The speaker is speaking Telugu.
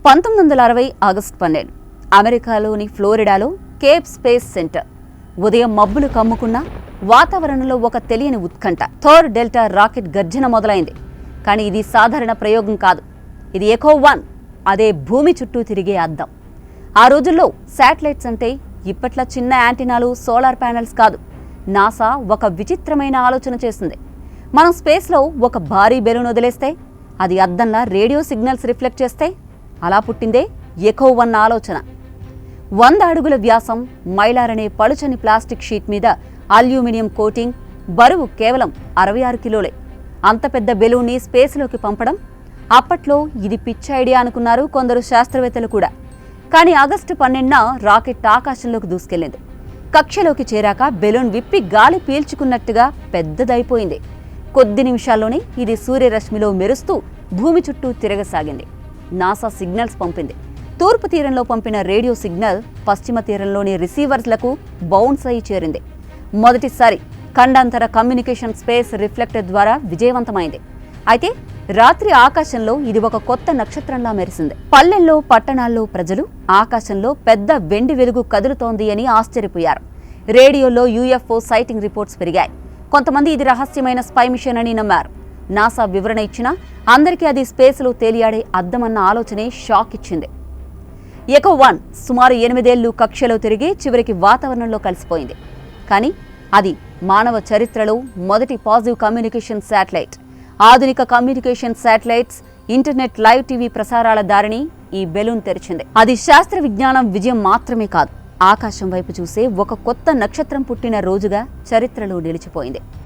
1960 ఆగస్టు 12 అమెరికాలోని ఫ్లోరిడాలో కేప్ స్పేస్ సెంటర్. ఉదయం మబ్బులు కమ్ముకున్న వాతావరణంలో ఒక తెలియని ఉత్కంఠ. థోర్ డెల్టా రాకెట్ గర్జన మొదలైంది. కానీ ఇది సాధారణ ప్రయోగం కాదు. ఇది ఎకో-1, అదే భూమి చుట్టూ తిరిగే అద్దం. ఆ రోజుల్లో శాటిలైట్స్ అంటే ఇప్పట్లా చిన్న యాంటీనాలు, సోలార్ ప్యానెల్స్ కాదు. నాసా ఒక విచిత్రమైన ఆలోచన చేసింది. మనం స్పేస్లో ఒక భారీ బెలూన్ వదిలేస్తే అది అద్దంలా రేడియో సిగ్నల్స్ రిఫ్లెక్ట్ చేస్తే అలా పుట్టిందే ఎకో-1 ఆలోచన. 100 అడుగుల వ్యాసం, మైలార్ అనే పలుచని ప్లాస్టిక్ షీట్ మీద అల్యూమినియం కోటింగ్, బరువు కేవలం 66 కిలోలే. అంత పెద్ద బెలూన్ని స్పేస్లోకి పంపడం అప్పట్లో ఇది పిచ్చి ఐడియా అనుకున్నారు కొందరు శాస్త్రవేత్తలు కూడా. కానీ ఆగస్టు 12న రాకెట్ ఆకాశంలోకి దూసుకెళ్లింది. కక్షలోకి చేరాక బెలూన్ విప్పి గాలి పీల్చుకున్నట్టుగా పెద్దదైపోయింది. కొద్ది నిమిషాల్లోనే ఇది సూర్యరశ్మిలో మెరుస్తూ భూమి చుట్టూ తిరగసాగింది. నాసా సిగ్నల్స్ పంపింది. తూర్పు తీరంలో పంపిన రేడియో సిగ్నల్ పశ్చిమ తీరంలోని రిసీవర్స్లకు బౌన్స్ అయి చేరింది. మొదటిసారి ఖండాంతర కమ్యూనికేషన్ స్పేస్ రిఫ్లెక్టర్ ద్వారా విజయవంతమైంది. అయితే రాత్రి ఆకాశంలో ఇది ఒక కొత్త నక్షత్రంలా మెరిసింది. పల్లెల్లో, పట్టణాల్లో ప్రజలు ఆకాశంలో పెద్ద వెండి వెలుగు కదులుతోంది అని ఆశ్చర్యపోయారు. రేడియోలో యూఎఫ్ఓ సైటింగ్ రిపోర్ట్స్ పెరిగాయి. కొంతమంది ఇది రహస్యమైన స్పై మిషన్ అని నమ్మారు. నాసా వివరణ ఇచ్చినా అందరికీ అది స్పేస్లో తేలియాడే అద్దమన్న ఆలోచనే షాక్ ఇచ్చింది. ఎకో-1 సుమారు 8 ఏళ్లు కక్షలో తిరిగి చివరికి వాతావరణంలో కలిసిపోయింది. కానీ అది మానవ చరిత్రలో మొదటి పాజిటివ్ కమ్యూనికేషన్ శాటిలైట్. ఆధునిక communication satellites, internet, live TV ప్రసారాల దారిని ఈ బెలూన్ తెరిచింది. అది శాస్త్ర విజ్ఞానం విజయం మాత్రమే కాదు, ఆకాశం వైపు చూసే ఒక కొత్త నక్షత్రం పుట్టిన రోజుగా చరిత్రలో నిలిచిపోయింది.